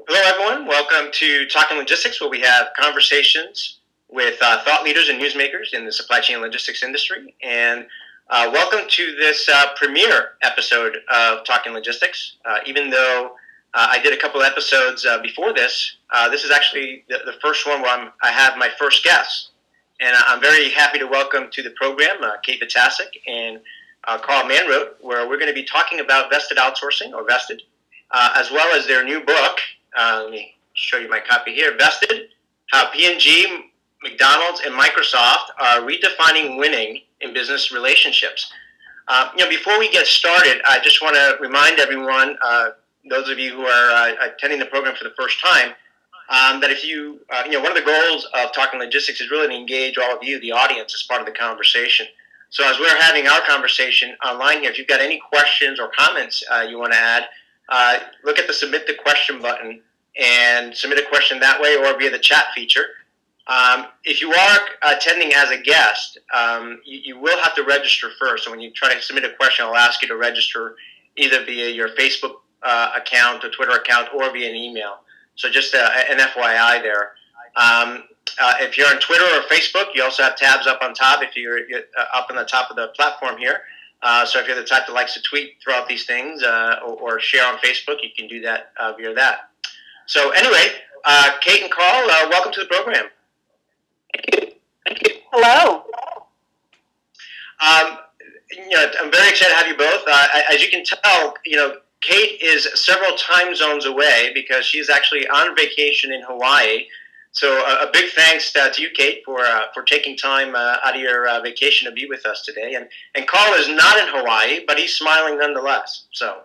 Hello, everyone. Welcome to Talking Logistics, where we have conversations with thought leaders and newsmakers in the supply chain logistics industry. And welcome to this premiere episode of Talking Logistics. Even though I did a couple of episodes before this, this is actually the first one where I have my first guest. And I'm very happy to welcome to the program Kate Vitasek and Karl Manrodt, where we're going to be talking about Vested Outsourcing, or Vested, as well as their new book. Let me show you my copy here. Vested, How P&G, McDonald's, and Microsoft Are Redefining Winning in Business Relationships. Before we get started, I just want to remind everyone, those of you who are attending the program for the first time, that if you, one of the goals of Talking Logistics is really to engage all of you, the audience, as part of the conversation. So as we're having our conversation online here, if you've got any questions or comments you want to add, look at the Submit the Question button and submit a question that way or via the chat feature. If you are attending as a guest, you will have to register first. So when you try to submit a question, I'll ask you to register either via your Facebook account or Twitter account or via an email. So just an FYI there. If you're on Twitter or Facebook, you also have tabs up on top if you're up on the top of the platform here. So if you're the type that likes to tweet throughout these things or share on Facebook, you can do that via that. So anyway, Kate and Karl, welcome to the program. Thank you. Hello. I'm very excited to have you both. As you can tell, Kate is several time zones away because she's actually on vacation in Hawaii. So a big thanks to you, Kate, for taking time out of your vacation to be with us today. And Karl is not in Hawaii, but he's smiling nonetheless. So.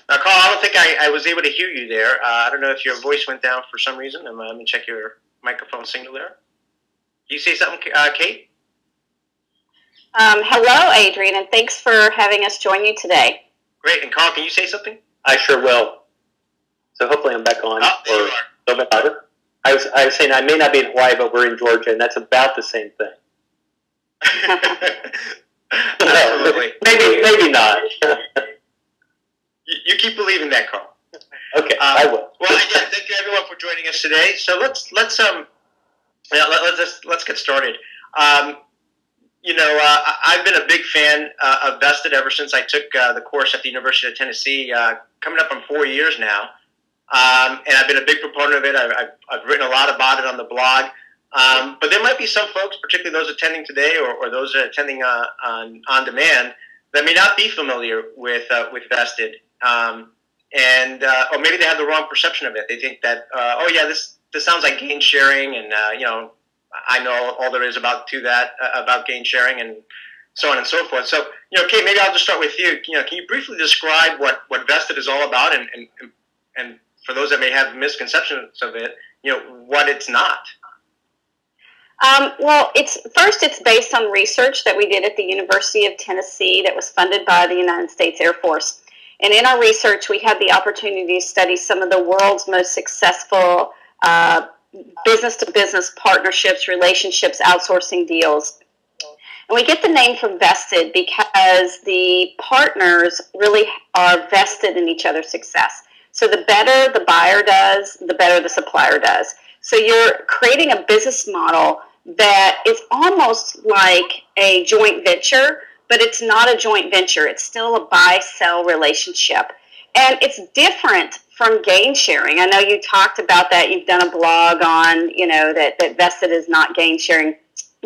Now, Karl, I don't think I was able to hear you there. I don't know if your voice went down for some reason. Let me check your microphone signal there. Can you say something, Kate? Hello, Adrian, and thanks for having us join you today. Great. And Karl, can you say something? I sure will. So hopefully I'm back on. Oh, there you are. A little bit louder. I was saying I may not be in Hawaii, but we're in Georgia, and that's about the same thing. Absolutely. Maybe not. You keep believing that, Karl. Okay, I will. Well, again, thank you everyone for joining us today. So let's get started. I've been a big fan of Vested ever since I took the course at the University of Tennessee, coming up on 4 years now. And I've been a big proponent of it. I've written a lot about it on the blog. But there might be some folks, particularly those attending today or those that are attending on demand, that may not be familiar with Vested. Or maybe they have the wrong perception of it. They think that, this sounds like gain sharing, and I know all there is about gain sharing and so on and so forth. So, Kate, maybe I'll just start with you. Can you briefly describe what Vested is all about, and for those that may have misconceptions of it, what it's not? Well, it's based on research that we did at the University of Tennessee that was funded by the United States Air Force. And in our research, we had the opportunity to study some of the world's most successful business-to-business partnerships, relationships, outsourcing deals. And we get the name from Vested because the partners really are vested in each other's success. So the better the buyer does, the better the supplier does. So you're creating a business model that is almost like a joint venture, but it's not a joint venture. It's still a buy-sell relationship. And it's different from gain sharing. I know you talked about that. You've done a blog on, that Vested is not gain sharing.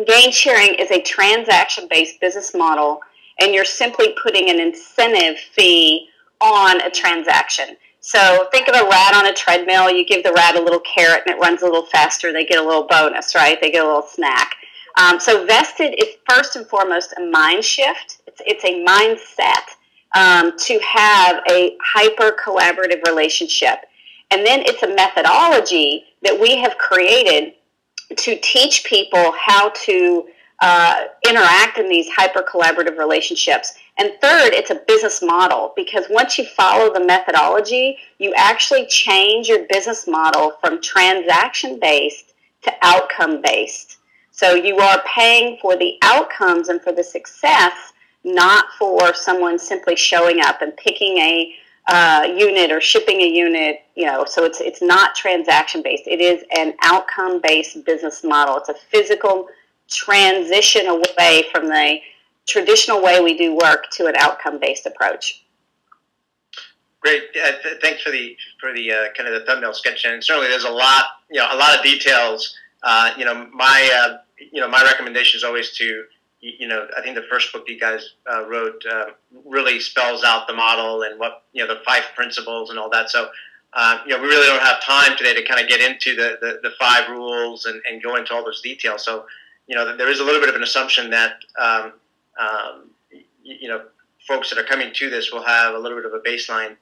Gain sharing is a transaction-based business model, and you're simply putting an incentive fee on a transaction. So think of a rat on a treadmill. You give the rat a little carrot and it runs a little faster. They get a little bonus, right? They get a little snack. So Vested is first and foremost a mind shift. It's a mindset to have a hyper-collaborative relationship. And then it's a methodology that we have created to teach people how to interact in these hyper-collaborative relationships. And third, it's a business model, because once you follow the methodology, you actually change your business model from transaction-based to outcome-based. So you are paying for the outcomes and for the success, not for someone simply showing up and picking a unit or shipping a unit, so it's not transaction based. It is an outcome based business model. It's a physical transition away from the traditional way we do work to an outcome based approach. Great. Thanks for the kind of the thumbnail sketch, and certainly there's a lot of details. My recommendation is always to, I think the first book you guys wrote really spells out the model and what, the 5 principles and all that. So, we really don't have time today to kind of get into the 5 rules and go into all those details. So, there is a little bit of an assumption that, folks that are coming to this will have a little bit of a baseline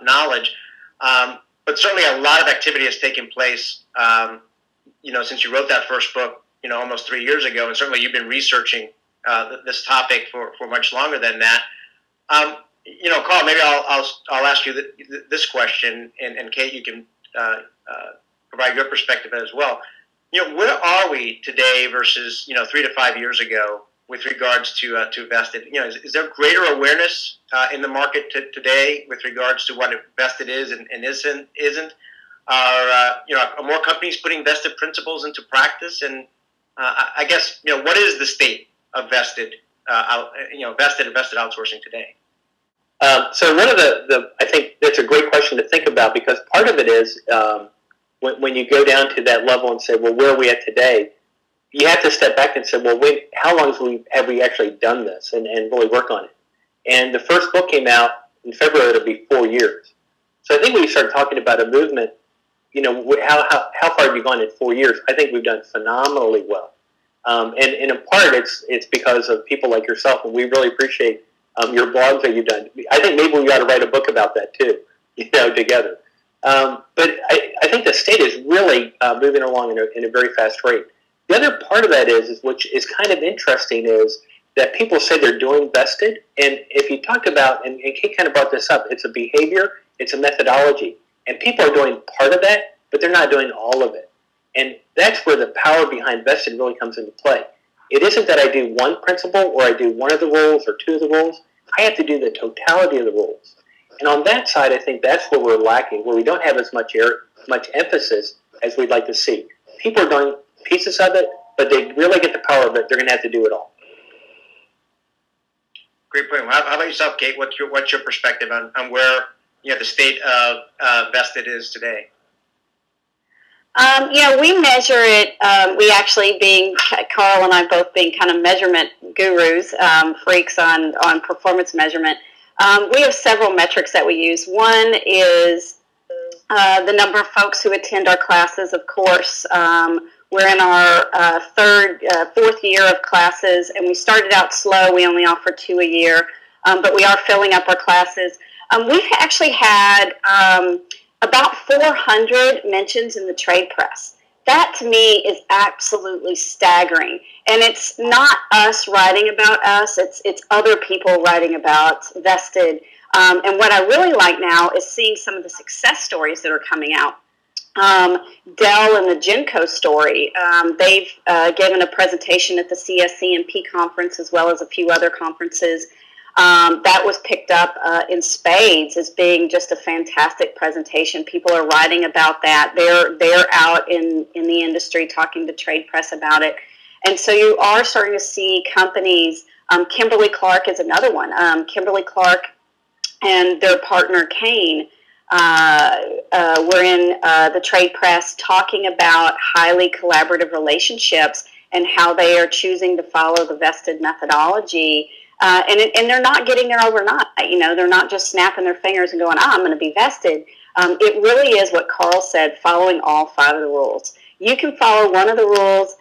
knowledge. But certainly a lot of activity has taken place, since you wrote that first book, almost 3 years ago, and certainly you've been researching this topic for much longer than that. Karl, maybe I'll ask you this question, and Kate, you can provide your perspective as well. Where are we today versus 3 to 5 years ago with regards to Vested? Is there greater awareness in the market today with regards to what Vested is and isn't? Are more companies putting Vested principles into practice? And I guess what is the state of Vested, Vested and Vested Outsourcing today? So one of I think that's a great question to think about, because part of it is when you go down to that level and say, well, where are we at today? You have to step back and say, well, wait, how long have we actually done this and really work on it? And the first book came out in February. It'll be 4 years. So I think when you start talking about a movement, how far have you gone in 4 years? I think we've done phenomenally well. And in part, it's because of people like yourself, and we really appreciate your blogs that you've done. I think maybe we got to write a book about that too, together. But I think the state is really moving along in a very fast rate. The other part of that is which is kind of interesting, is that people say they're doing Vested, and if you talk about, and Kate kind of brought this up, it's a behavior, it's a methodology, and people are doing part of that, but they're not doing all of it. And that's where the power behind Vested really comes into play. It isn't that I do one principle or I do one of the rules or 2 of the rules. I have to do the totality of the rules. And on that side, I think that's where we're lacking, where we don't have as much emphasis as we'd like to see. People are doing pieces of it, but they really get the power of it. They're going to have to do it all. Great point. How about yourself, Kate? What's your perspective on where the state of Vested is today? We measure it. We actually, being Karl and I both being kind of measurement gurus, freaks on performance measurement. We have several metrics that we use. One is the number of folks who attend our classes. Of course, we're in our fourth year of classes, and we started out slow. We only offer 2 a year, but we are filling up our classes. We've actually had about 400 mentions in the trade press. That, to me, is absolutely staggering. And it's not us writing about us. It's other people writing about Vested. And what I really like now is seeing some of the success stories that are coming out. Dell and the Genco story. They've given a presentation at the CSCMP conference as well as a few other conferences. That was picked up in spades as being just a fantastic presentation. People are writing about that. They're out in the industry talking to trade press about it. And so you are starting to see companies, Kimberly-Clark is another one. Kimberly-Clark and their partner Kane were in the trade press talking about highly collaborative relationships and how they are choosing to follow the Vested methodology. And they're not getting there overnight. They're not just snapping their fingers and going, I'm going to be Vested. It really is what Karl said, following all 5 of the rules. You can follow one of the rules.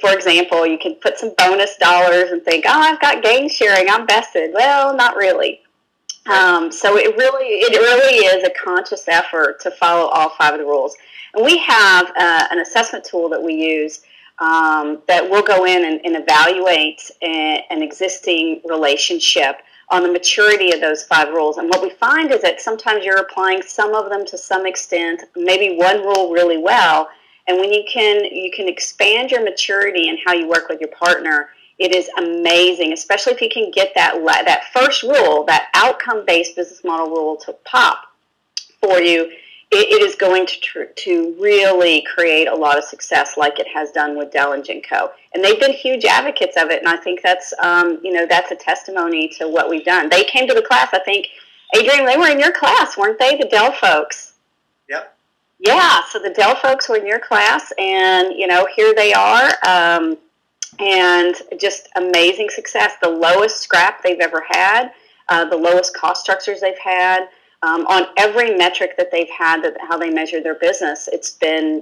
For example, you can put some bonus dollars and think, I've got gain sharing, I'm Vested. Well, not really. So it really is a conscious effort to follow all 5 of the rules. And we have an assessment tool that we use that will go in and evaluate an existing relationship on the maturity of those 5 rules. And what we find is that sometimes you're applying some of them to some extent, maybe one rule really well, and when you can expand your maturity and how you work with your partner, It is amazing, especially if you can get that first rule, that outcome-based business model rule to pop for you. It is going to really create a lot of success, like it has done with Dell and Genco. And they've been huge advocates of it, and I think that's that's a testimony to what we've done. They came to the class, I think, Adrian, they were in your class, weren't they, the Dell folks? Yep. Yeah, so the Dell folks were in your class, and, here they are, and just amazing success. The lowest scrap they've ever had, the lowest cost structures they've had. On every metric that they've had, how they measure their business, it's been,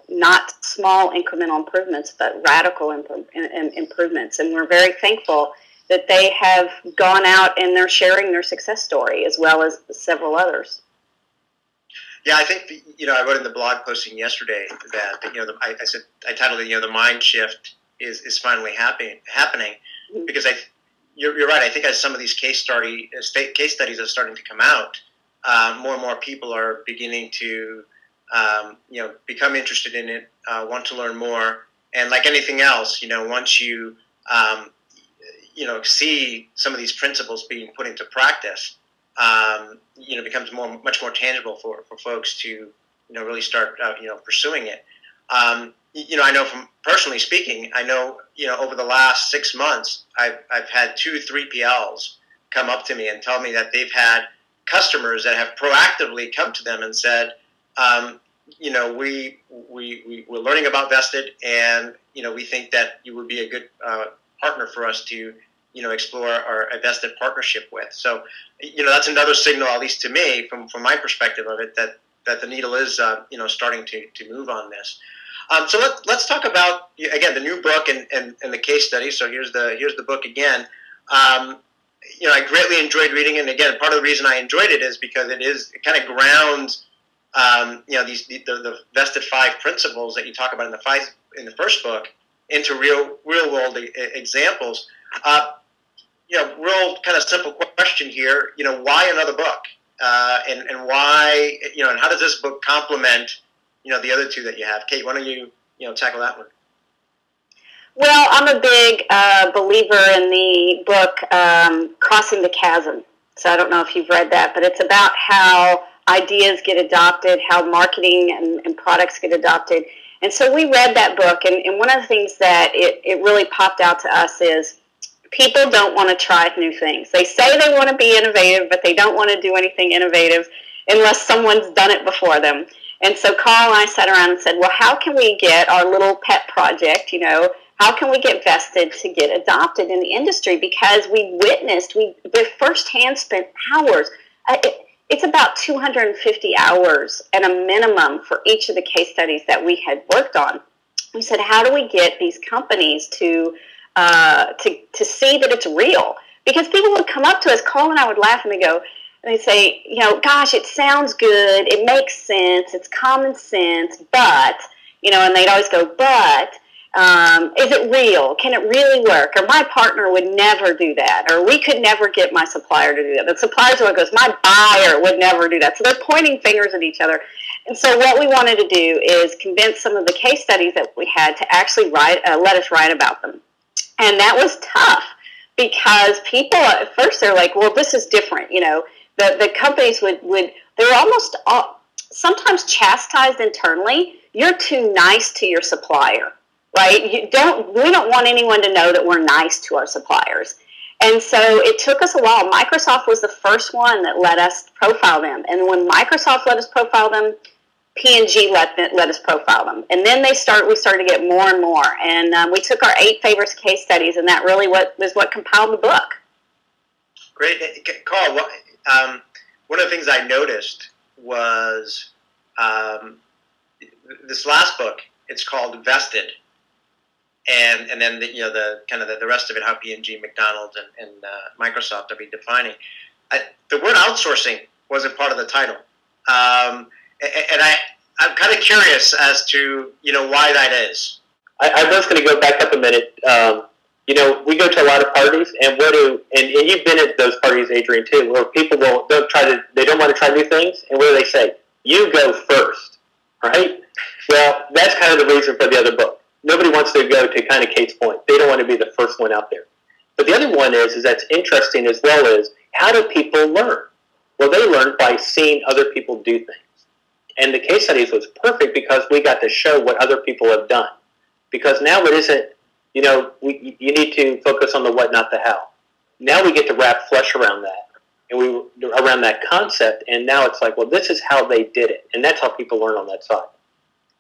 not small incremental improvements, but radical improvements. And we're very thankful that they have gone out and they're sharing their success story as well as several others. Yeah, I think, I wrote in the blog posting yesterday that, I titled it, the mind shift is finally happening because you're right. I think as some of these case studies are starting to come out, more and more people are beginning to, become interested in it, want to learn more. And like anything else, once you, see some of these principles being put into practice, it becomes much more tangible for folks to, really start, pursuing it. I know from personally speaking, over the last 6 months, I've had 2 3PLs come up to me and tell me that they've had customers that have proactively come to them and said, we're learning about Vested, and we think that you would be a good partner for us to explore a Vested partnership with. So that's another signal, at least to me, from my perspective of it, that the needle is starting to move on this. So let's talk about, again, the new book and the case study. So here's the book again. I greatly enjoyed reading it. And again, part of the reason I enjoyed it is because it kind of grounds, the Vested 5 principles that you talk about in the first book into real world examples. Real kind of simple question here. Why another book? And why? And how does this book complement, the other 2 that you have? Kate, why don't you tackle that one? Well, I'm a big believer in the book Crossing the Chasm. So I don't know if you've read that, but it's about how ideas get adopted, how marketing and products get adopted. And so we read that book, and one of the things that it really popped out to us is people don't want to try new things. They say they want to be innovative, but they don't want to do anything innovative unless someone's done it before them. And so Karl and I sat around and said, well, how can we get our little pet project, how can we get Vested to get adopted in the industry? Because we firsthand spent hours. It's about 250 hours at a minimum for each of the case studies that we had worked on. We said, how do we get these companies to see that it's real? Because people would come up to us, Karl and I would laugh, and they'd say, gosh, it sounds good, it makes sense, it's common sense, but, and they'd always go, but, is it real? Can it really work? Or my partner would never do that. Or we could never get my supplier to do that. The supplier's one goes, my buyer would never do that. So they're pointing fingers at each other. And so what we wanted to do is convince some of the case studies that we had to actually let us write about them. And that was tough because people at first they're like, well, this is different. The companies they were almost sometimes chastised internally. You're too nice to your supplier. Right? We don't want anyone to know that we're nice to our suppliers. And so it took us a while. Microsoft was the first one that let us profile them. And when Microsoft let us profile them, P&G let us profile them. And then we started to get more and more. And we took our 8 favorite case studies, and that really was what compiled the book. Great. Karl, one of the things I noticed was this last book, it's called Vested. And then the rest of it, how P&G, McDonald's, and Microsoft are redefining. The word outsourcing wasn't part of the title, and I'm kind of curious as to why that is. I was going to go back up a minute. We go to a lot of parties, and and you've been at those parties, Adrian, too, where people they don't want to try new things, and what do they say? You go first, right? Well, that's kind of the reason for the other book. nobody wants to go to kind of Kate's point. They don't want to be the first one out there. But the other one is that's interesting as well is how do people learn? Well, they learn by seeing other people do things. And the case studies was perfect because we got to show what other people have done. Because now it isn't, you need to focus on the what, not the how. Now we get to wrap flesh around that, and around that concept, and now it's like, well, this is how they did it, and that's how people learn on that side.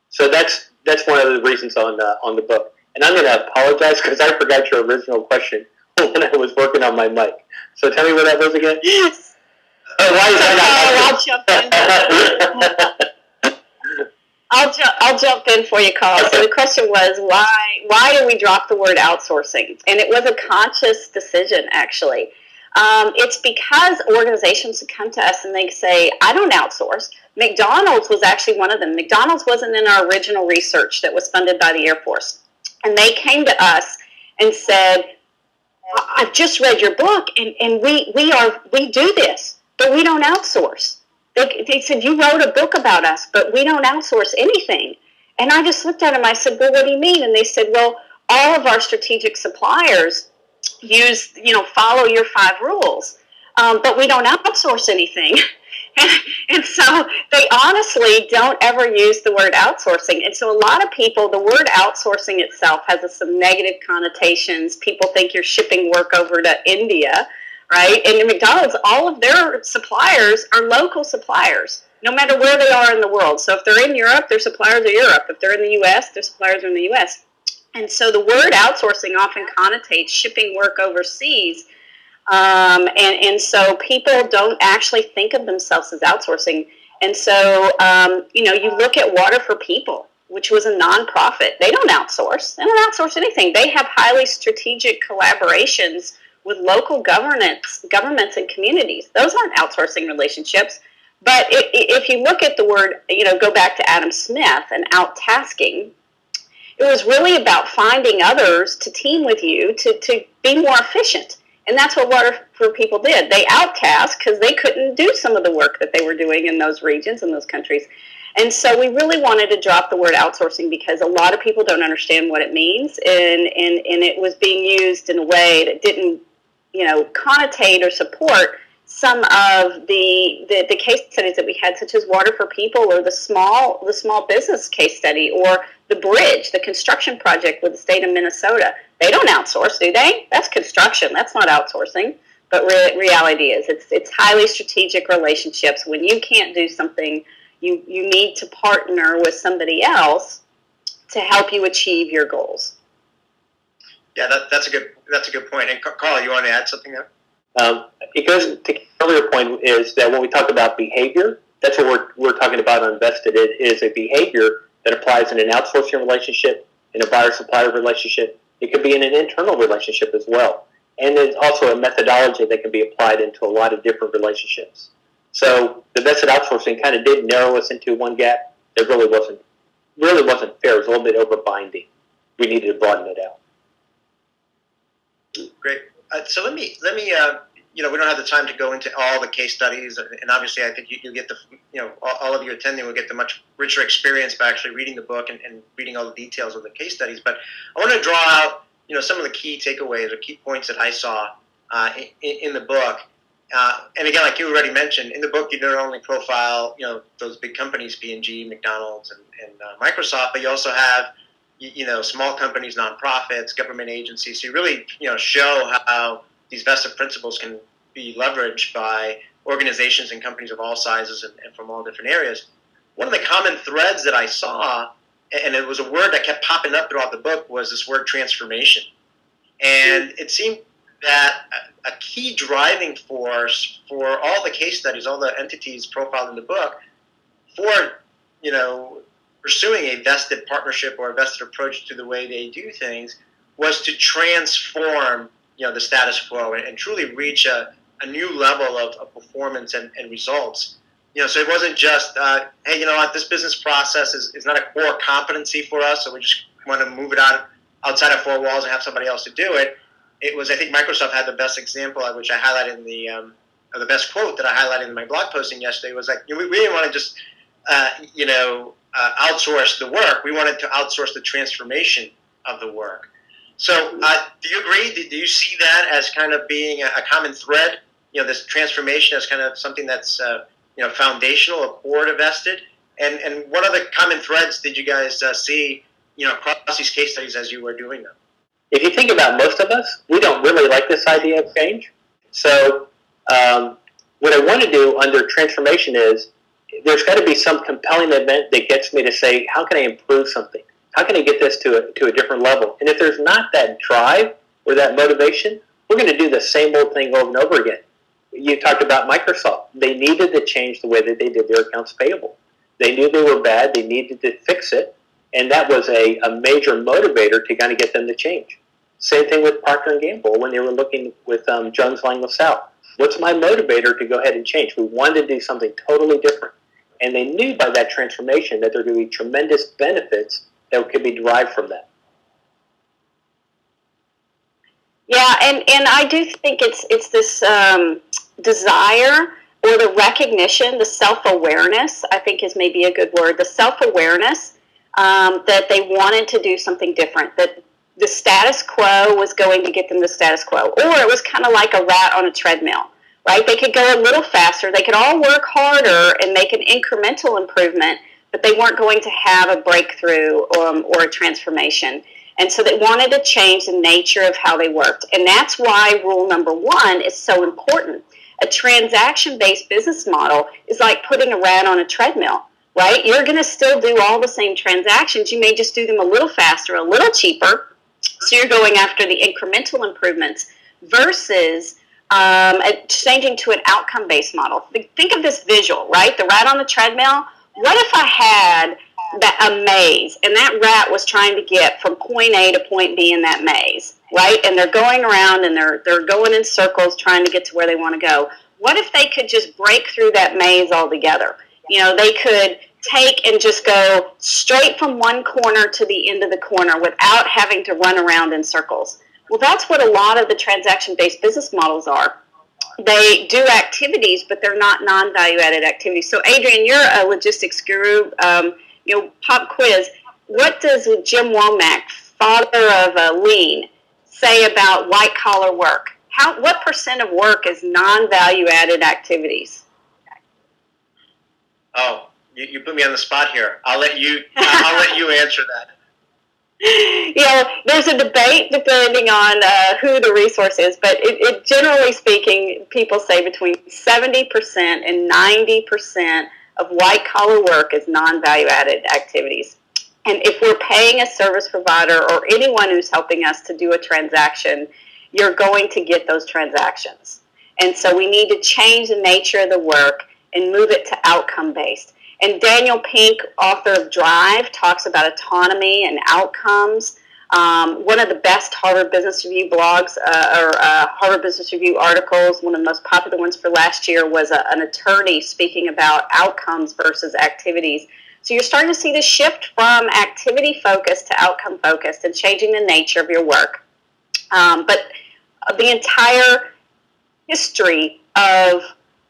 So that's one of the reasons on the book. And I'm going to apologize because I forgot your original question when I was working on my mic. So tell me what that was again. Yes. Oh, why is that I'll jump in. I'll jump in for you, Karl. So the question was, why do we drop the word outsourcing? And it was a conscious decision, actually. It's because organizations come to us and they say, I don't outsource. McDonald's was actually one of them. McDonald's wasn't in our original research that was funded by the Air Force. And they came to us and said, I've just read your book, and we do this, but we don't outsource. They said, you wrote a book about us, but we don't outsource anything. And I just looked at them. I said, well, what do you mean? And they said, well, all of our strategic suppliers follow your 5 rules, but we don't outsource anything. And so they honestly don't ever use the word outsourcing. And so a lot of people, the word outsourcing itself has some negative connotations. People think you're shipping work over to India, right? And in McDonald's, all of their suppliers are local suppliers, no matter where they are in the world. So if they're in Europe, their suppliers are Europe. If they're in the U.S., their suppliers are in the U.S. And so the word outsourcing often connotates shipping work overseas. And so people don't actually think of themselves as outsourcing. And so, you look at Water for People, which was a nonprofit. They don't outsource. They don't outsource anything. They have highly strategic collaborations with local governments and communities. Those aren't outsourcing relationships. But if you look at the word, go back to Adam Smith and outtasking, it was really about finding others to team with you to be more efficient. And that's what Water for People did. They outtasked because they couldn't do some of the work that they were doing in those regions, in those countries. And so we really wanted to drop the word outsourcing because a lot of people don't understand what it means. And it was being used in a way that didn't, connotate or support some of the case studies that we had, such as Water for People or the small business case study or the bridge, the construction project with the state of Minnesota. They don't outsource, do they? That's construction. That's not outsourcing. But reality is it's highly strategic relationships. When you can't do something, you need to partner with somebody else to help you achieve your goals. Yeah, that's a good point. And Karl, you want to add something there? It goes to the earlier point is that when we talk about behavior, that's what we're talking about on Vested. It is a behavior that applies in an outsourcing relationship, in a buyer-supplier relationship. It could be in an internal relationship as well. And there's also a methodology that can be applied into a lot of different relationships. So the Vested Outsourcing kind of did narrow us into one gap. It really wasn't fair. It was a little bit over-binding. We needed to broaden it out. Great. So let me we don't have the time to go into all the case studies, and obviously I think you'll get all of you attending will get the much richer experience by actually reading the book and reading all the details of the case studies. But I want to draw out, some of the key takeaways or key points that I saw in the book. And again, like you already mentioned, in the book you not only profile, those big companies, P&G, McDonald's, and Microsoft, but you also have, small companies, nonprofits, government agencies. So you really, show how these vested principles can be leveraged by organizations and companies of all sizes and from all different areas. One of the common threads that I saw, and it was a word that kept popping up throughout the book, was this word transformation. And it seemed that a key driving force for all the case studies, all the entities profiled in the book, for, pursuing a vested partnership or a vested approach to the way they do things, was to transform the status quo and truly reach a new level of performance and results. So it wasn't just, hey, this business process is not a core competency for us, so we just want to move it outside of 4 walls and have somebody else to do it. It was, I think Microsoft had the best example, which I highlighted in the best quote that I highlighted in my blog posting yesterday, was like, we didn't want to just, outsource the work. We wanted to outsource the transformation of the work. So do you agree? Do you see that as kind of being a common thread? This transformation as kind of something that's foundational, a core to Vested? And what other common threads did you guys see across these case studies as you were doing them? If you think about most of us, we don't really like this idea of change. So what I want to do under transformation is there's got to be some compelling event that gets me to say, how can I improve something? How can I get this to a different level? And if there's not that drive or that motivation, we're going to do the same old thing over and over again. You talked about Microsoft. They needed to change the way that they did their accounts payable. They knew they were bad. They needed to fix it. And that was a major motivator to kind of get them to change. Same thing with Procter & Gamble when they were looking with Jones Lang LaSalle. What's my motivator to go ahead and change? We wanted to do something totally different. And they knew by that transformation that there would be tremendous benefits that could be derived from that. Yeah, and I do think it's this desire or the recognition, the self-awareness, I think is maybe a good word, the self-awareness that they wanted to do something different, that the status quo was going to get them the status quo, or it was kind of like a rat on a treadmill, right? They could go a little faster, they could all work harder and make an incremental improvement, but they weren't going to have a breakthrough or a transformation. And so they wanted to change the nature of how they worked. And that's why rule number 1 is so important. A transaction-based business model is like putting a rat on a treadmill, right? You're going to still do all the same transactions. You may just do them a little faster, a little cheaper. So you're going after the incremental improvements versus changing to an outcome-based model. Think of this visual, right? The rat on the treadmill. What if I had a maze, and that rat was trying to get from point A to point B in that maze, right? And they're going around and they're going in circles trying to get to where they want to go. What if they could just break through that maze altogether? They could take and just go straight from one corner to the end of the corner without having to run around in circles. Well, that's what a lot of the transaction-based business models are. They do activities, but they're not non-value-added activities. So, Adrian, you're a logistics guru. Pop quiz. What does Jim Womack, father of lean, say about white-collar work? What % of work is non-value-added activities? Oh, you put me on the spot here. I'll let you answer that. There's a debate depending on who the resource is, but it generally speaking, people say between 70% and 90% of white-collar work is non-value-added activities. And if we're paying a service provider or anyone who's helping us to do a transaction, you're going to get those transactions. And so we need to change the nature of the work and move it to outcome-based. And Daniel Pink, author of Drive, talks about autonomy and outcomes. One of the best Harvard Business Review blogs Harvard Business Review articles, one of the most popular ones for last year, was an attorney speaking about outcomes versus activities. So you're starting to see the shift from activity-focused to outcome-focused and changing the nature of your work. But the entire history of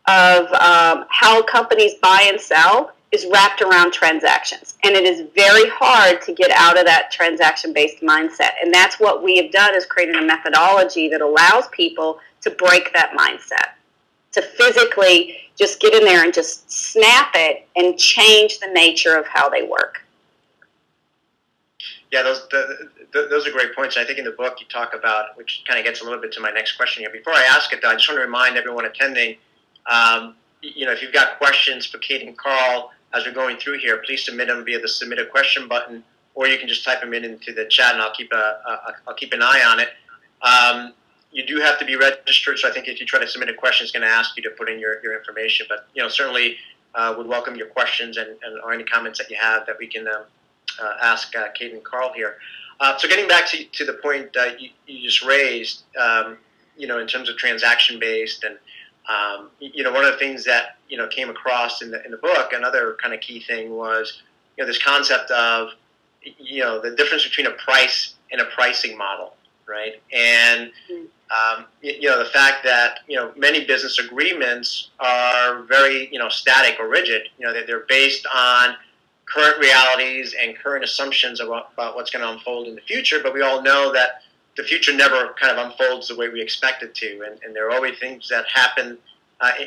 how companies buy and sell is wrapped around transactions. And it is very hard to get out of that transaction-based mindset. And that's what we have done, is created a methodology that allows people to break that mindset, to physically just get in there and just snap it and change the nature of how they work. Yeah, those are great points. And I think in the book you talk about, which kind of gets a little bit to my next question here. Before I ask it, though, I just want to remind everyone attending, if you've got questions for Kate and Karl as we're going through here, please submit them via the submit a question button, or you can just type them into the chat, and I'll keep an eye on it. You do have to be registered, so I think if you try to submit a question, it's going to ask you to put in your information. But certainly would welcome your questions and or any comments that you have that we can ask Kate and Karl here. So getting back to the point you just raised, in terms of transaction based and one of the things that came across in the book, another kind of key thing was this concept of the difference between a price and a pricing model, right? And the fact that many business agreements are very static or rigid. They're based on current realities and current assumptions about what's going to unfold in the future, but we all know that the future never kind of unfolds the way we expect it to, and there are always things that happen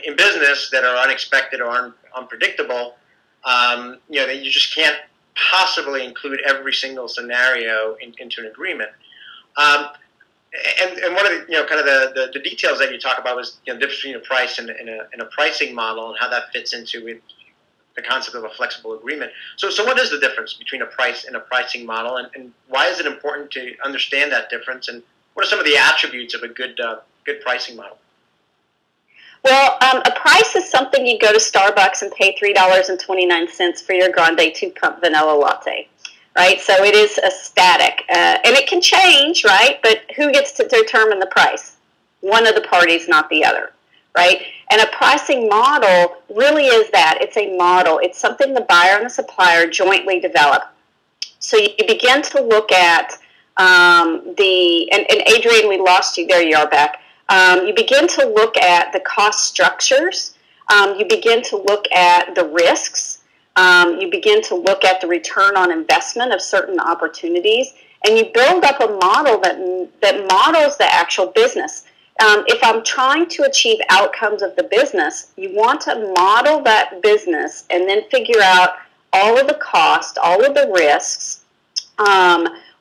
in business that are unexpected or unpredictable. That you just can't possibly include every single scenario into an agreement. And one of the kind of the details that you talk about was the difference between a price and a pricing model, and how that fits into the concept of a flexible agreement. So what is the difference between a price and a pricing model, and why is it important to understand that difference, and what are some of the attributes of a good pricing model? Well, a price is something you go to Starbucks and pay $3.29 for your grande 2-cup vanilla latte, right? So it is a static, and it can change, right? But who gets to determine the price? One of the parties, not the other, right? And a pricing model really is that. It's a model. It's something the buyer and the supplier jointly develop. So you begin to look at and Adrian, we lost you. There you are back. You begin to look at the cost structures. You begin to look at the risks. You begin to look at the return on investment of certain opportunities, and you build up a model that models the actual business. If I'm trying to achieve outcomes of the business, you want to model that business and then figure out all of the cost, all of the risks,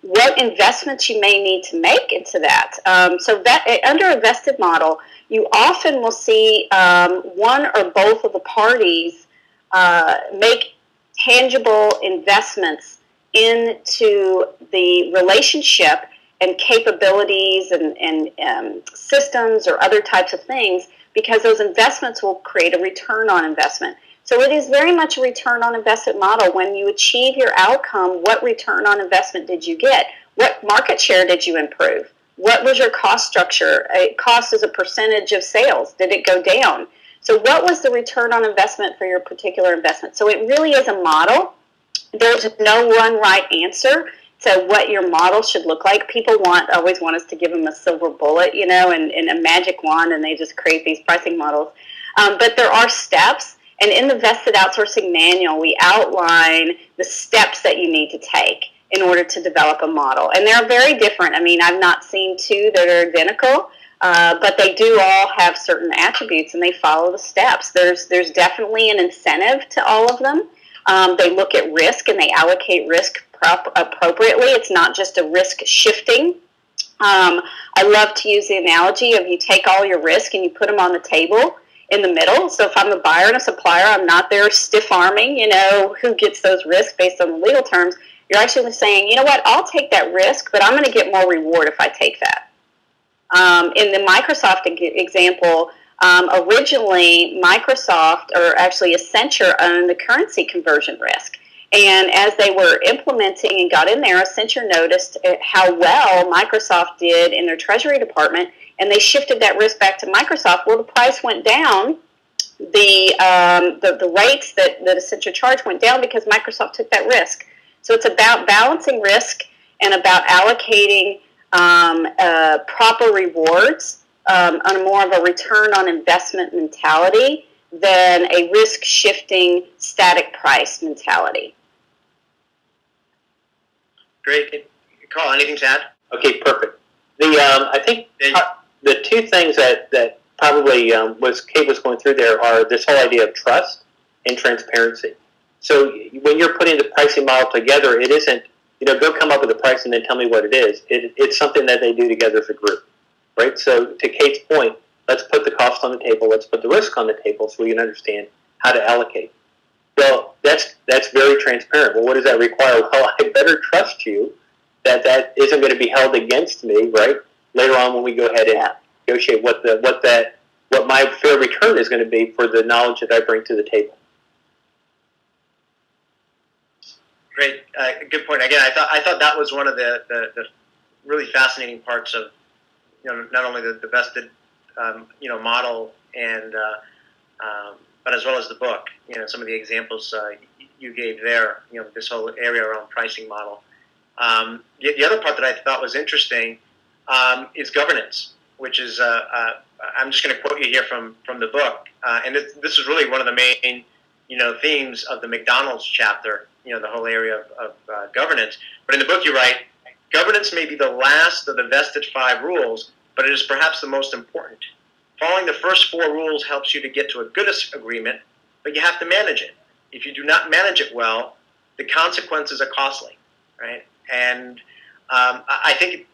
what investments you may need to make into that. So that under a vested model, you often will see one or both of the parties make tangible investments into the relationship and capabilities and systems or other types of things, because those investments will create a return on investment. So it is very much a return on investment model. When you achieve your outcome, what return on investment did you get? What market share did you improve? What was your cost structure? Cost is a percentage of sales. Did it go down? So what was the return on investment for your particular investment? So it really is a model. There's no one right answer to what your model should look like. People always want us to give them a silver bullet, and a magic wand, and they just create these pricing models. But there are steps, and in the Vested Outsourcing manual, we outline the steps that you need to take in order to develop a model. And they're very different. I mean, I've not seen two that are identical, but they do all have certain attributes, and they follow the steps. There's definitely an incentive to all of them. They look at risk, and they allocate risk appropriately. It's not just a risk shifting. I love to use the analogy of you take all your risk and you put them on the table in the middle. So if I'm a buyer and a supplier, I'm not there stiff-arming, who gets those risks based on the legal terms. You're actually saying, you know what, I'll take that risk, but I'm going to get more reward if I take that. In the Microsoft example, originally Microsoft, or actually Accenture, owned the currency conversion risk. And as they were implementing and got in there, Accenture noticed how well Microsoft did in their treasury department, and they shifted that risk back to Microsoft. Well, the price went down. The rates that Accenture charged went down because Microsoft took that risk. So it's about balancing risk and about allocating proper rewards on a more of a return on investment mentality than a risk-shifting static price mentality. Great. Karl, anything to add? Okay, perfect. I think the two things that probably Kate was going through there are this whole idea of trust and transparency. So when you're putting the pricing model together, it isn't, go come up with a price and then tell me what it is. It's something that they do together as a group, right? So to Kate's point, let's put the cost on the table. Let's put the risk on the table so we can understand how to allocate. Well, that's very transparent. Well, what does that require? Well, I better trust you that isn't going to be held against me, right? Later on when we go ahead and negotiate what my fair return is going to be for the knowledge that I bring to the table. Great, good point. Again, I thought that was one of the really fascinating parts of not only the vested model and but as well as the book. Some of the examples you gave there. This whole area around pricing model. The other part that I thought was interesting is governance, which is I'm just going to quote you here from the book, and this is really one of the main themes of the McDonald's chapter, the whole area of governance. But in the book you write, governance may be the last of the vested 5 rules, but it is perhaps the most important. Following the first 4 rules helps you to get to a good agreement, but you have to manage it. If you do not manage it well, the consequences are costly, right? And I think,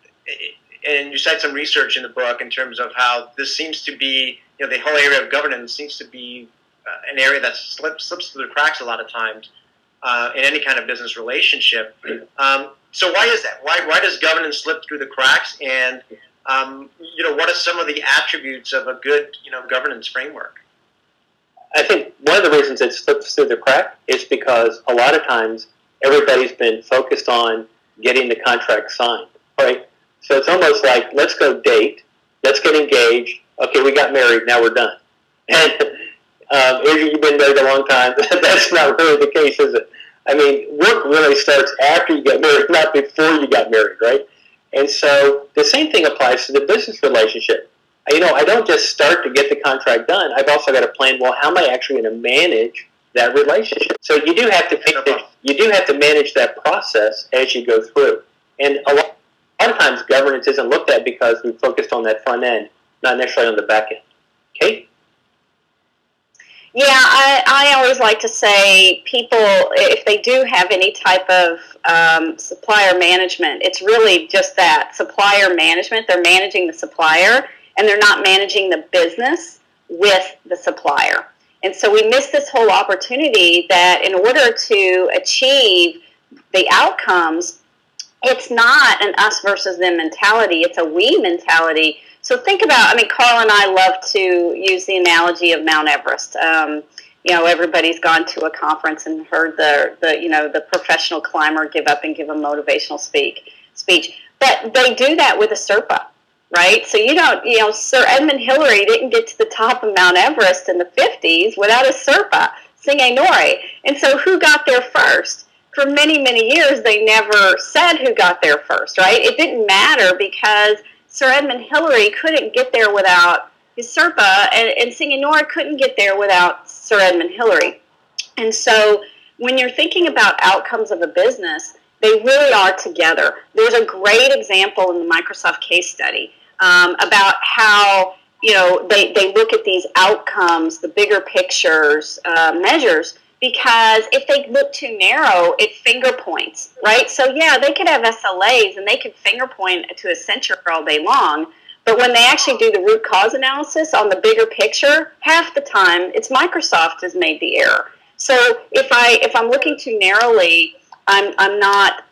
and you cite some research in the book in terms of how this seems to be, the whole area of governance seems to be an area that slips through the cracks a lot of times in any kind of business relationship. So why is that? Why does governance slip through the cracks? And what are some of the attributes of a good governance framework? I think one of the reasons it slips through the crack is because a lot of times everybody's been focused on getting the contract signed, right? So it's almost like, let's go date, let's get engaged, okay, we got married, now we're done. And if you've been married a long time, that's not really the case, is it? I mean, work really starts after you get married, not before you got married, right? And so the same thing applies to the business relationship. I don't just start to get the contract done. I've also got to plan, well, how am I actually going to manage that relationship? So you do have to manage that process as you go through. And a lot of times governance isn't looked at because we focused on that front end, not necessarily on the back end. Kate? Yeah, I always like to say people, if they do have any type of supplier management, it's really just that, supplier management. They're managing the supplier, and they're not managing the business with the supplier. And so we miss this whole opportunity that in order to achieve the outcomes, it's not an us versus them mentality, it's a we mentality. So think about, Karl and I love to use the analogy of Mount Everest. Everybody's gone to a conference and heard the professional climber give up and give a motivational speech. But they do that with a Sherpa, right? So Sir Edmund Hillary didn't get to the top of Mount Everest in the 50s without a Sherpa, Singanori. And so who got there first? For many, many years, they never said who got there first, right? It didn't matter because Sir Edmund Hillary couldn't get there without his Sherpa, and Singanori couldn't get there without Sir Edmund Hillary. And so when you're thinking about outcomes of a business, they really are together. There's a great example in the Microsoft case study about how they look at these outcomes, the bigger pictures, measures, because if they look too narrow, it finger points, right? So yeah, they could have SLAs and they could finger point to Accenture all day long, but when they actually do the root cause analysis on the bigger picture, half the time it's Microsoft has made the error. So if I'm looking too narrowly, I'm not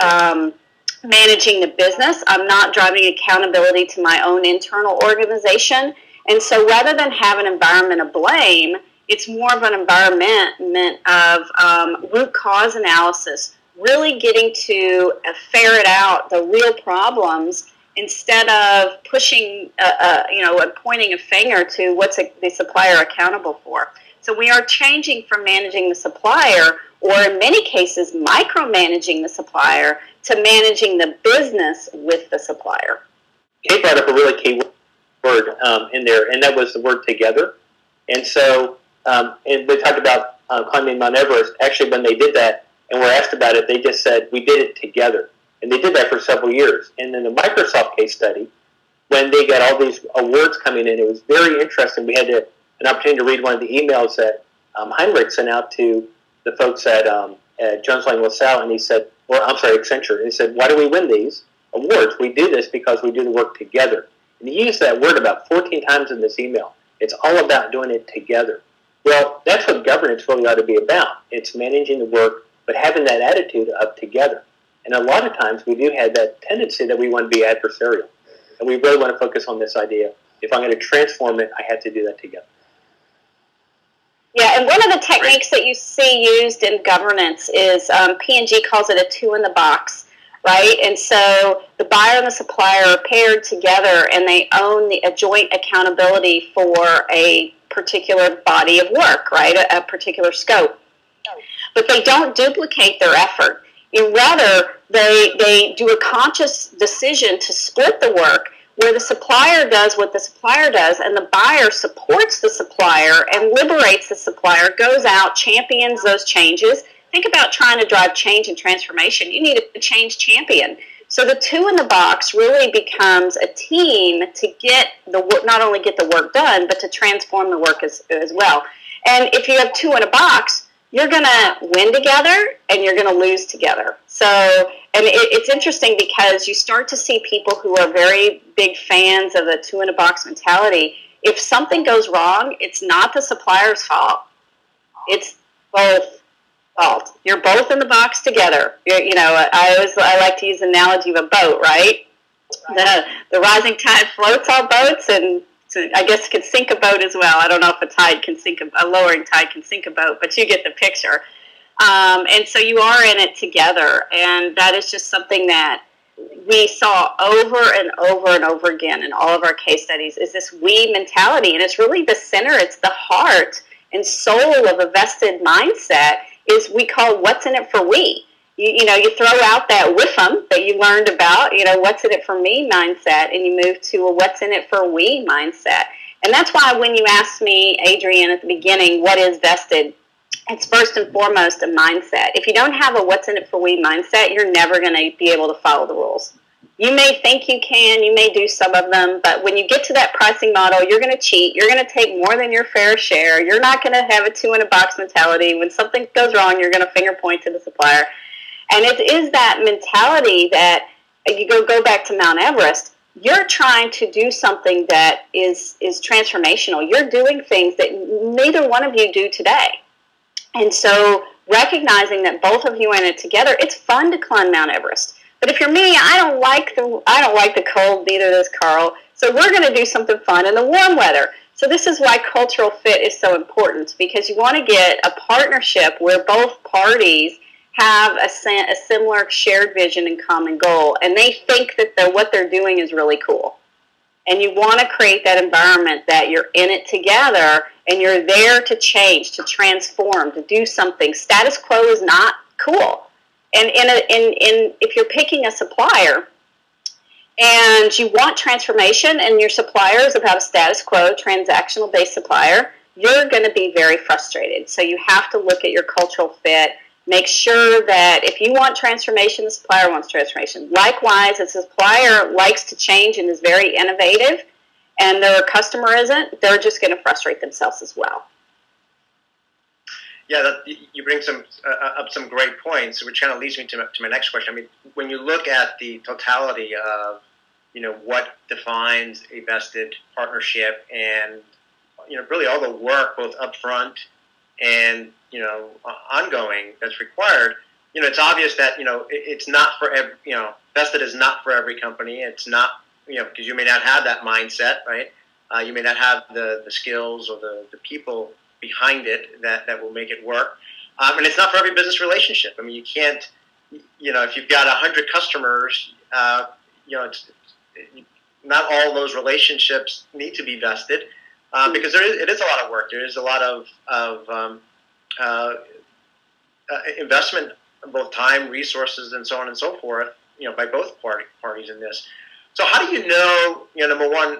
managing the business. I'm not driving accountability to my own internal organization. And so rather than have an environment of blame, it's more of an environment of root cause analysis, really getting to ferret out the real problems instead of pushing, pointing a finger to what's the supplier accountable for. So we are changing from managing the supplier, or in many cases, micromanaging the supplier, to managing the business with the supplier. Kate brought up a really key word in there, and that was the word together. And so, and we talked about climbing Mount Everest. Actually, when they did that and were asked about it, they just said, we did it together. And they did that for several years. And in the Microsoft case study, when they got all these awards coming in, it was very interesting. We had an opportunity to read one of the emails that Heinrich sent out to the folks at Jones Lang LaSalle, and he said, Accenture. And he said, why do we win these awards? We do this because we do the work together. And he used that word about 14 times in this email. It's all about doing it together. Well, that's what governance really ought to be about. It's managing the work, but having that attitude of together. And a lot of times we do have that tendency that we want to be adversarial. And we really want to focus on this idea. If I'm going to transform it, I have to do that together. Yeah, and one of the techniques that you see used in governance is P&G calls it a two in the box, right? And so the buyer and the supplier are paired together, and they own a joint accountability for a particular body of work, right? A particular scope. But they don't duplicate their effort. Rather, they do a conscious decision to split the work where the supplier does what the supplier does, and the buyer supports the supplier and liberates the supplier, goes out, champions those changes. Think about trying to drive change and transformation. You need a change champion. So the two in the box really becomes a team to get the work, not only get the work done, but to transform the work as well. And if you have two in a box, you're going to win together and you're going to lose together. So, and it's interesting because you start to see people who are very big fans of the two in a box mentality. If something goes wrong, it's not the supplier's fault. It's both fault. You're both in the box together. I like to use the analogy of a boat, right? The rising tide floats all boats, and I guess can sink a boat as well. I don't know if a lowering tide can sink a boat, but you get the picture. And so you are in it together, and that is just something that we saw over and over and over again in all of our case studies, is this we mentality, and it's really the center, it's the heart and soul of a vested mindset, is we call what's in it for we. You throw out that with them that you learned about, what's in it for me mindset, and you move to a what's in it for we mindset. And that's why when you asked me, Adrienne, at the beginning, what is vested, it's first and foremost a mindset. If you don't have a what's in it for we mindset, you're never going to be able to follow the rules. You may think you can, you may do some of them, but when you get to that pricing model, you're going to cheat. You're going to take more than your fair share. You're not going to have a two-in-a-box mentality. When something goes wrong, you're going to finger point to the supplier. And it is that mentality that you go back to Mount Everest. You're trying to do something that is transformational. You're doing things that neither one of you do today. And so recognizing that both of you are in it together, it's fun to climb Mount Everest. But if you're me, I don't like the cold, neither does Karl. So we're going to do something fun in the warm weather. So this is why cultural fit is so important, because you want to get a partnership where both parties have a similar shared vision and common goal, and they think that what they're doing is really cool. And you want to create that environment that you're in it together, and you're there to change, to transform, to do something. Status quo is not cool. And if you're picking a supplier and you want transformation and your supplier is about a status quo, transactional-based supplier, you're going to be very frustrated. So you have to look at your cultural fit. Make sure that if you want transformation, the supplier wants transformation. Likewise, if the supplier likes to change and is very innovative and their customer isn't, they're just going to frustrate themselves as well. Yeah, you bring up some great points, which kind of leads me to my next question. I mean, when you look at the totality of, what defines a vested partnership and, really all the work, both upfront and, ongoing that's required, it's obvious that, it's not for every, vested is not for every company. It's not, because you may not have that mindset, right? You may not have the skills or the people behind it that will make it work. And it's not for every business relationship. I mean, you can't, if you've got 100 customers, it's not all those relationships need to be vested because it is a lot of work. There is a lot of investment, both time, resources, and so on and so forth, by both parties in this. So how do you know, number one,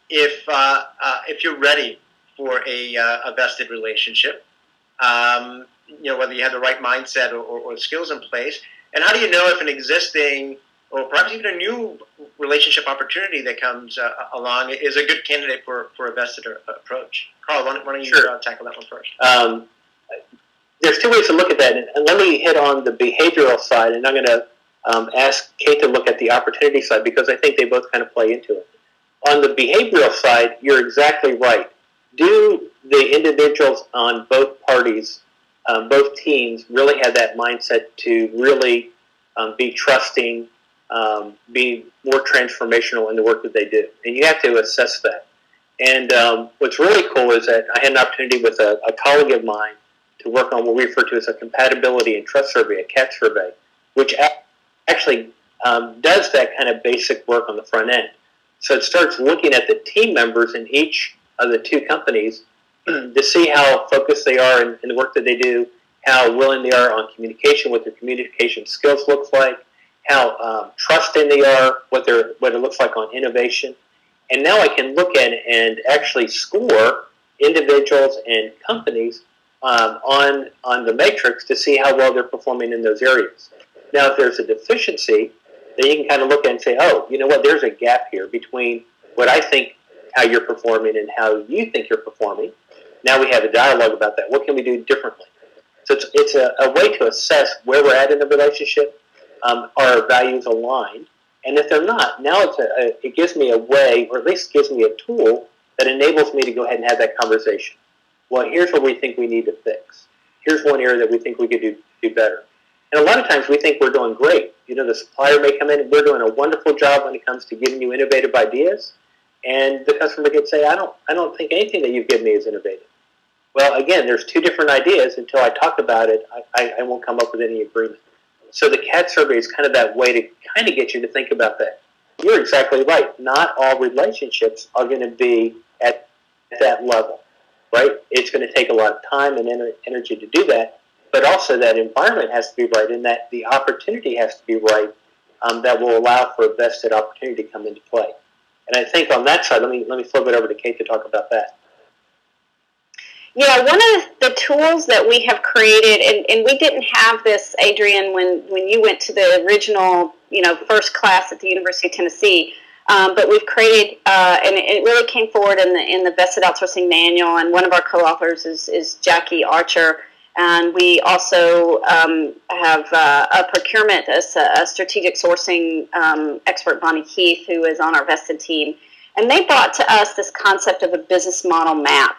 if you're ready for a vested relationship, whether you have the right mindset or skills in place, and how do you know if an existing or perhaps even a new relationship opportunity that comes along is a good candidate for a vested approach? Karl, why don't you tackle that one first? There's two ways to look at that, and let me hit on the behavioral side, and I'm going to ask Kate to look at the opportunity side because I think they both kind of play into it. On the behavioral side, you're exactly right. Do the individuals on both parties, both teams, really have that mindset to really be trusting, be more transformational in the work that they do? And you have to assess that. And what's really cool is that I had an opportunity with a colleague of mine to work on what we refer to as a compatibility and trust survey, a CAT survey, which actually does that kind of basic work on the front end. So it starts looking at the team members in each of the two companies to see how focused they are in the work that they do, how willing they are on communication, what their communication skills look like, how trusting they are, what it looks like on innovation. And now I can look at it and actually score individuals and companies on the matrix to see how well they're performing in those areas. Now, if there's a deficiency, then you can kind of look at it and say, oh, you know what, there's a gap here between what I think how you're performing and how you think you're performing. Now we have a dialogue about that. What can we do differently? So it's a way to assess where we're at in the relationship. Are our values aligned? And if they're not, now it gives me a way, or at least gives me a tool that enables me to go ahead and have that conversation. Well, here's what we think we need to fix. Here's one area that we think we could do better. And a lot of times we think we're doing great. You know, the supplier may come in and we're doing a wonderful job when it comes to giving you innovative ideas. And the customer could say, I don't think anything that you've given me is innovative. Well, again, there's two different ideas. Until I talk about it, I won't come up with any agreement. So the CAT survey is kind of that way to kind of get you to think about that. You're exactly right. Not all relationships are going to be at that level, right? It's going to take a lot of time and energy to do that, but also that environment has to be right and that the opportunity has to be right that will allow for a vested opportunity to come into play. And I think on that side, let me flip it over to Kate to talk about that. Yeah, one of the tools that we have created, and we didn't have this, Adrian, when you went to the original, first class at the University of Tennessee, but we've created, and it really came forward in the Vested Outsourcing Manual, and one of our co-authors is Jackie Archer, and we also have a procurement, a strategic sourcing expert, Bonnie Keith, who is on our Vested team, and they brought to us this concept of a business model map.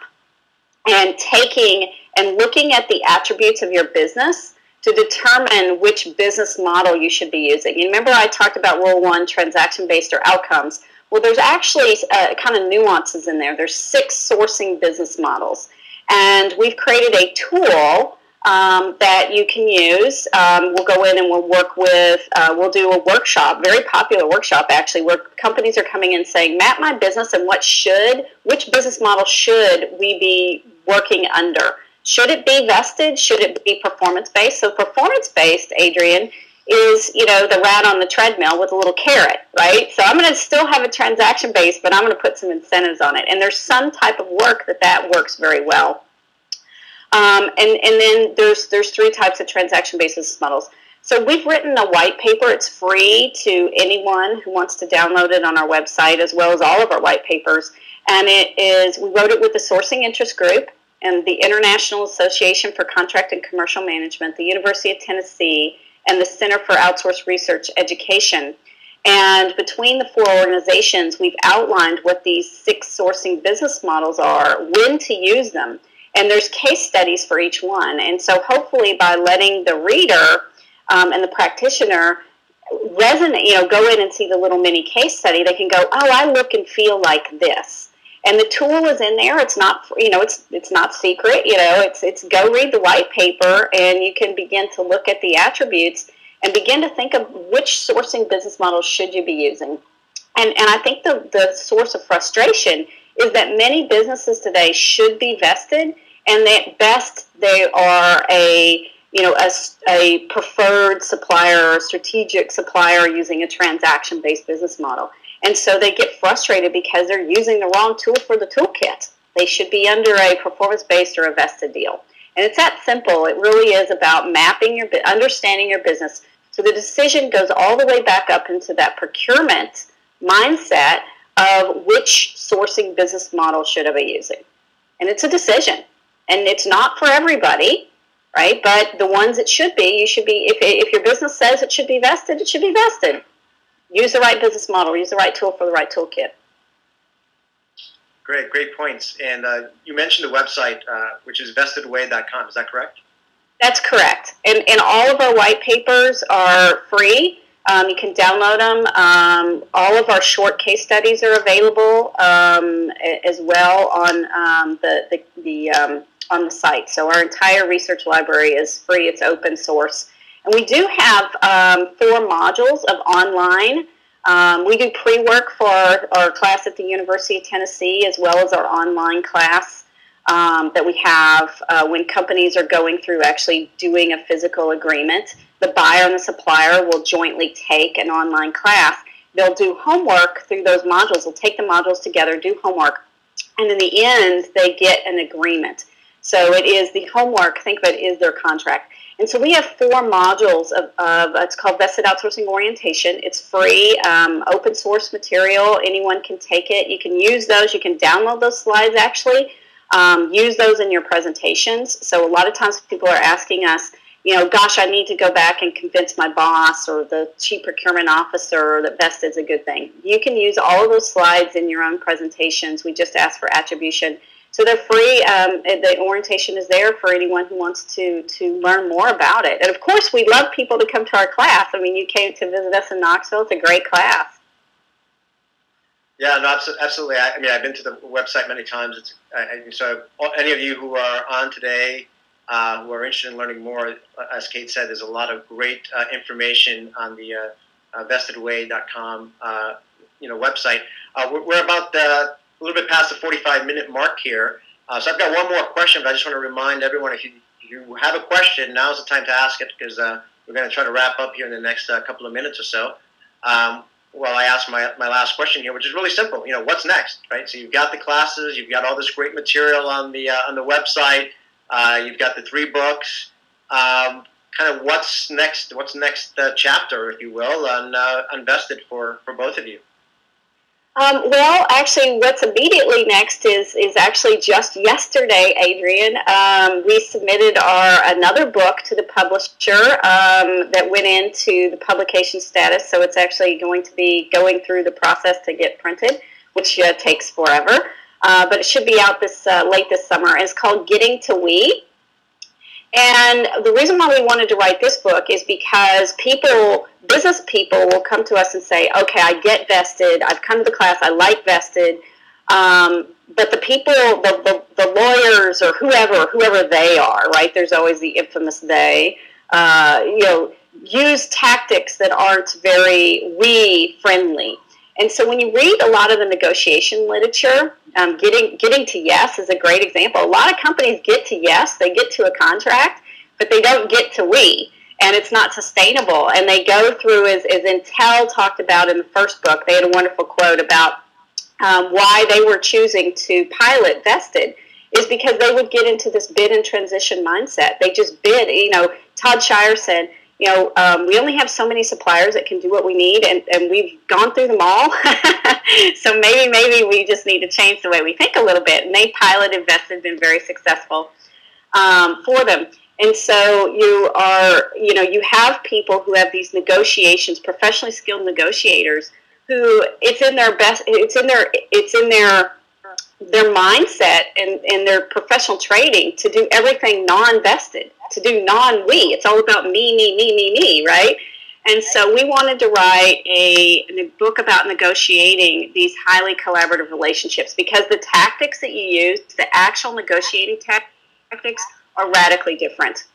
And taking and looking at the attributes of your business to determine which business model you should be using. You remember I talked about Rule 1, transaction-based or outcomes. Well, there's actually kind of nuances in there. There's 6 sourcing business models. And we've created a tool that you can use. We'll go in and we'll work with, we'll do a workshop, very popular workshop actually, where companies are coming in saying, map my business and which business model should we be working under? Should it be vested? Should it be performance-based? So performance-based, Adrian, is, the rat on the treadmill with a little carrot, right? So I'm going to still have a transaction-based, but I'm going to put some incentives on it. And there's some type of work that works very well. And then there's 3 types of transaction-based business models. So we've written a white paper. It's free to anyone who wants to download it on our website, as well as all of our white papers. And we wrote it with the Sourcing Interest Group and the International Association for Contract and Commercial Management, the University of Tennessee, and the Center for Outsourced Research Education. And between the 4 organizations, we've outlined what these 6 sourcing business models are, when to use them, and there's case studies for each one. And so hopefully by letting the reader and the practitioner go in and see the little mini case study, they can go, oh, I look and feel like this. And the tool is in there. It's not, it's not secret. It's go read the white paper, and you can begin to look at the attributes and begin to think of which sourcing business models should you be using. And I think the source of frustration is that many businesses today should be vested, and at best they are a preferred supplier or strategic supplier using a transaction-based business model. And so they get frustrated because they're using the wrong tool for the toolkit. They should be under a performance-based or a vested deal. And it's that simple. It really is about understanding your business. So the decision goes all the way back up into that procurement mindset of which sourcing business model should I be using. And it's a decision. And it's not for everybody, right? But the ones it should be, if your business says it should be vested, it should be vested. Use the right business model. Use the right tool for the right toolkit. Great points. And you mentioned the website, which is vestedaway.com. Is that correct? That's correct. And all of our white papers are free. You can download them. All of our short case studies are available as well on on the site. So our entire research library is free. It's open source. And we do have 4 modules of online. We do pre-work for our class at the University of Tennessee, as well as our online class. that we have when companies are going through actually doing a physical agreement. The buyer and the supplier will jointly take an online class. They'll do homework through those modules. They'll take the modules together, do homework, and in the end, they get an agreement. So it is the homework, think of it, is their contract. And so we have 4 modules of it's called Vested Outsourcing Orientation. It's free, open source material. Anyone can take it. You can use those. You can download those slides, actually. Use those in your presentations. So a lot of times people are asking us, gosh, I need to go back and convince my boss or the chief procurement officer that Vested's a good thing. You can use all of those slides in your own presentations. We just ask for attribution. So they're free. The orientation is there for anyone who wants to learn more about it. And, of course, we love people to come to our class. I mean, you came to visit us in Knoxville. It's a great class. Yeah, no, absolutely. I mean, I've been to the website many times. So any of you who are on today who are interested in learning more, as Kate said, there's a lot of great information on the vestedway.com website. We're about a little bit past the 45-minute mark here. So I've got one more question, but I just want to remind everyone, if you have a question, now's the time to ask it, because we're going to try to wrap up here in the next couple of minutes or so. Well, I asked my last question here, which is really simple. What's next, right? So you've got the classes, you've got all this great material on the website, you've got the 3 books. Kind of what's next? What's next chapter, if you will, on Vested for both of you? Well, actually, what's immediately next is actually just yesterday, Adrian. We submitted another book to the publisher that went into the publication status, so it's actually going to be going through the process to get printed, which takes forever. But it should be out late this summer. It's called Getting to We. And the reason why we wanted to write this book is because business people will come to us and say, okay, I get Vested, I've come to the class, I like Vested, but the people, the lawyers or whoever they are, right, there's always the infamous they, use tactics that aren't very we-friendly. And so when you read a lot of the negotiation literature, getting to yes is a great example. A lot of companies get to yes, they get to a contract, but they don't get to we, and it's not sustainable. And they go through, as Intel talked about in the first book, they had a wonderful quote about why they were choosing to pilot Vested is because they would get into this bid and transition mindset. They just bid. Todd Shire said, we only have so many suppliers that can do what we need, and we've gone through them all. So maybe we just need to change the way we think a little bit. And they piloted Vested, been very successful for them. And so you have people who have these negotiations, professionally skilled negotiators, who it's in their mindset and their professional training to do everything non-vested, to do non-we. It's all about me, right? And so we wanted to write a book about negotiating these highly collaborative relationships, because the tactics that you use, the actual negotiating tactics, are radically different.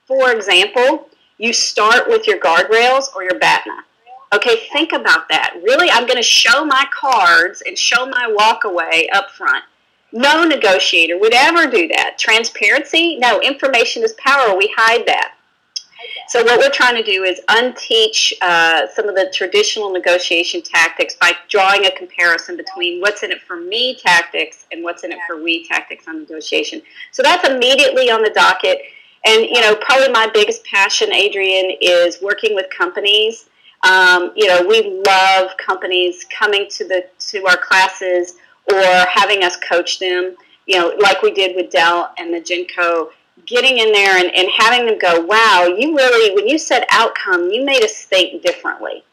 For example, you start with your guardrails or your BATNA. Okay, think about that. Really, I'm going to show my cards and show my walkaway up front. No negotiator would ever do that. Transparency? No, information is power. We hide that. So what we're trying to do is unteach some of the traditional negotiation tactics by drawing a comparison between what's in it for me tactics and what's in it for we tactics on negotiation. So that's immediately on the docket. And, probably my biggest passion, Adrian, is working with companies. We love companies coming to our classes or having us coach them, like we did with Dell and the Genco, getting in there and having them go, wow, you really, when you said outcome, you made us think differently.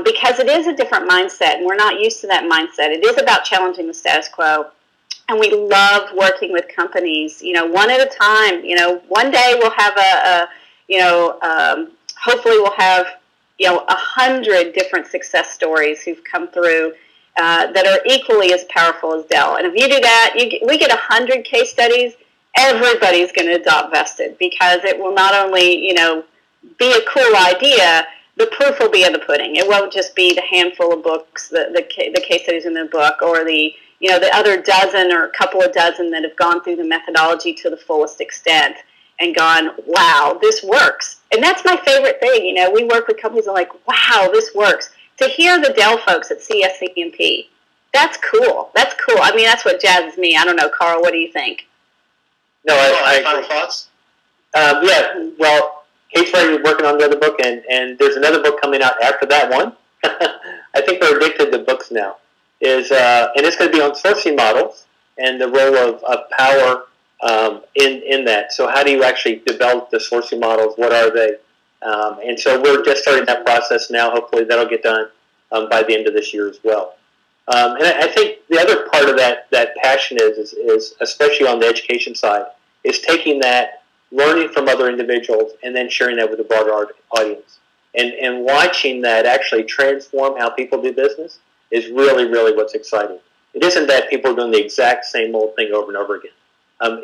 Because it is a different mindset, and we're not used to that mindset. It is about challenging the status quo. And we love working with companies, one at a time. One day we'll have hopefully we'll have 100 different success stories who've come through that are equally as powerful as Dell. And if you do that, we get 100 case studies. Everybody's going to adopt Vested, because it will not only be a cool idea, the proof will be in the pudding. It won't just be the handful of books, the case studies in the book, or the the other dozen or a couple of dozen that have gone through the methodology to the fullest extent and gone, wow, this works. And that's my favorite thing. We work with companies that are like, wow, this works. To hear the Dell folks at CSCMP, that's cool. That's cool. I mean, that's what jazzes me. I don't know, Karl, what do you think? No, I final thoughts? Yeah, well, Kate's already working on the other book, and there's another book coming out after that one. I think we're addicted to books now. And it's going to be on sourcing models and the role of power in that. So how do you actually develop the sourcing models? What are they? And so we're just starting that process now. Hopefully that'll get done by the end of this year as well. And I think the other part of that passion is especially on the education side, is taking that, learning from other individuals, and then sharing that with a broader audience. And watching that actually transform how people do business is really, really what's exciting. It isn't that people are doing the exact same old thing over and over again.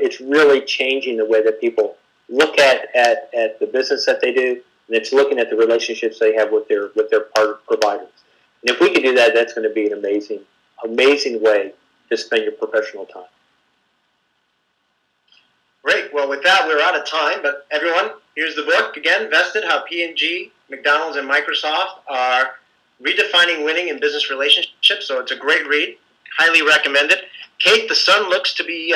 It's really changing the way that people look at the business that they do, and it's looking at the relationships they have with their providers. And if we can do that, that's going to be an amazing way to spend your professional time. Great. Well, with that, we're out of time. But everyone, here's the book again: Vested: How P&G, McDonald's, and Microsoft are redefining winning in business relationships. So it's a great read. Highly recommend it. Kate, the sun looks to be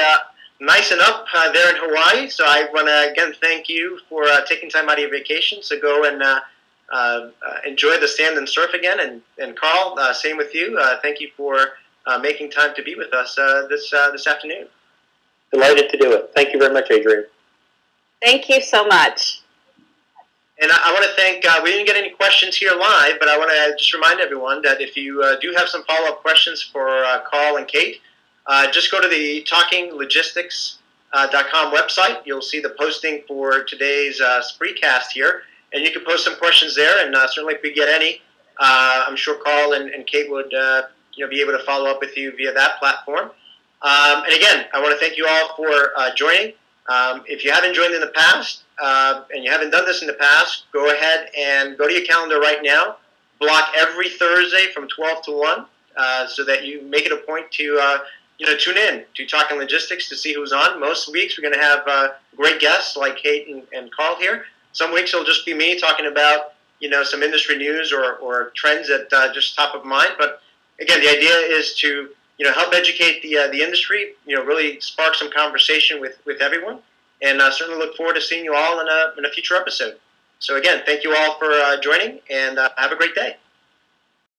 nice and up there in Hawaii. So I want to again thank you for taking time out of your vacation. So go and enjoy the sand and surf again. And Karl, same with you. Thank you for making time to be with us this afternoon. Delighted to do it. Thank you very much, Adrian. Thank you so much. And I want to thank, we didn't get any questions here live, but I want to just remind everyone that if you do have some follow-up questions for Karl and Kate, just go to the talkinglogistics.com website. You'll see the posting for today's Spreecast here, and you can post some questions there, and certainly if we get any, I'm sure Karl and Kate would be able to follow up with you via that platform. And again, I want to thank you all for joining. If you haven't joined in the past, and you haven't done this in the past, go ahead and go to your calendar right now. Block every Thursday from 12 to 1 so that you make it a point to tune in to Talking Logistics to see who's on. Most weeks we're going to have great guests like Kate and Karl here. Some weeks it'll just be me talking about some industry news or trends that just top of mind. But again, the idea is to help educate the industry, really spark some conversation with everyone, and certainly look forward to seeing you all in a future episode. So again, thank you all for joining, and have a great day.